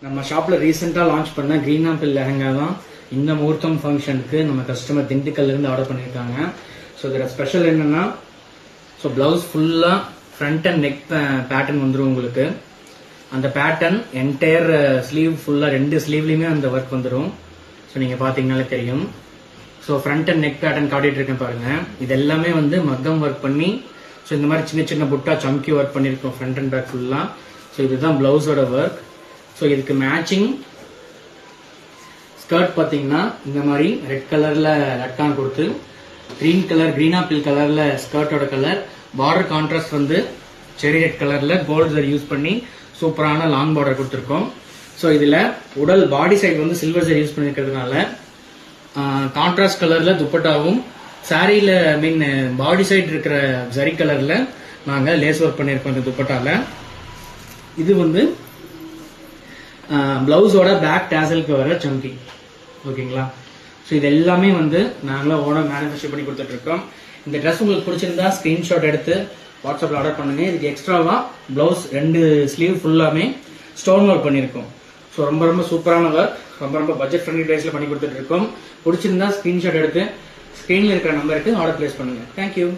நம்ம ஷாப்ல ரீசெண்டா லான்ச் பண்ண கிரீன் ஆப்பிள் லெஹங்கா தான் இந்த முகூர்த்தம் ஃபங்க்ஷனுக்கு நம்ம கஸ்டமர் திண்டுக்கல்ல இருந்து ஆர்டர் பண்ணியிருக்காங்க. ஸோ இதோட ஸ்பெஷல் என்னன்னா, ஸோ பிளவுஸ் ஃபுல்லா ஃப்ரண்ட் அண்ட் நெக் பேட்டர்ன் வந்துடும் உங்களுக்கு. அந்த பேட்டர்ன் என்டையர் ஸ்லீவ் ஃபுல்லா 2 ஸ்லீவ்லயுமே அந்த ஒர்க் வந்துடும். ஸோ நீங்க பாத்தீங்கன்னாலே தெரியும். So front and neck pattern காட்டிட்டு இருக்கேன் பாருங்க. இது எல்லாமே வந்து மக்கம் ஒர்க் பண்ணி, ஸோ இந்த மாதிரி சின்ன சின்ன புட்டா சம்கி ஒர்க் பண்ணிருக்கோம் ஃப்ரண்ட் அண்ட் பேக் ஃபுல்லா. ஸோ இதுதான் பிளவுஸோட ஒர்க். ஸோ இதுக்கு மேட்சிங் ஸ்கர்ட் பார்த்தீங்கன்னா இந்த மாதிரி ரெட் கலர்ல லட்கான் கொடுத்து, கிரீன் ஆப்பிள் கலர்ல ஸ்கர்ட்டோட கலர், பார்டர் கான்ட்ராஸ்ட் வந்து செரி ரெட் கலர்ல கோல்ட் ஜரி யூஸ் பண்ணி சூப்பரான லாங் பார்டர் கொடுத்துருக்கோம். ஸோ இதுல உடல் பாடி சைடு வந்து சில்வர் ஜரி யூஸ் பண்ணிருக்கிறதுனால கான்ட்ராஸ்ட் கலர்ல துப்பட்டாவும், சாரியில மீன் பாடி சைடு இருக்கிற ஜரி கலர்ல நாங்க லேஸ் ஒர்க் பண்ணிருக்கோம் இந்த துப்பட்டால. இது வந்து பிளவுஸோட பேக் டேசலுக்கு வர சம்கி. ஓகேங்களா? ஸோ இது எல்லாமே வந்து நாங்களும் ஓனர் மேனுஃபேக்சர் பண்ணி கொடுத்துட்டு இருக்கோம். இந்த ட்ரெஸ் உங்களுக்கு பிடிச்சிருந்தா ஸ்கிரீன்ஷாட் எடுத்து வாட்ஸ்அப்ல ஆர்டர் பண்ணுங்க. இதுக்கு எக்ஸ்ட்ராவா பிளவுஸ் 2 ஸ்லீவ் ஃபுல்லாமே ஸ்டோன் ஒர்க் பண்ணிருக்கோம். ஸோ ரொம்ப சூப்பரான ஒர்க், ரொம்ப பட்ஜெட் ஃப்ரெண்ட்லி பிரைஸ்ல பண்ணி கொடுத்துட்டு இருக்கோம். பிடிச்சிருந்தா ஸ்கிரீன்ஷாட் எடுத்து ஸ்கிரீன்ல இருக்கிற நம்பருக்கு ஆர்டர் பிளேஸ் பண்ணுங்க. தேங்க்யூ.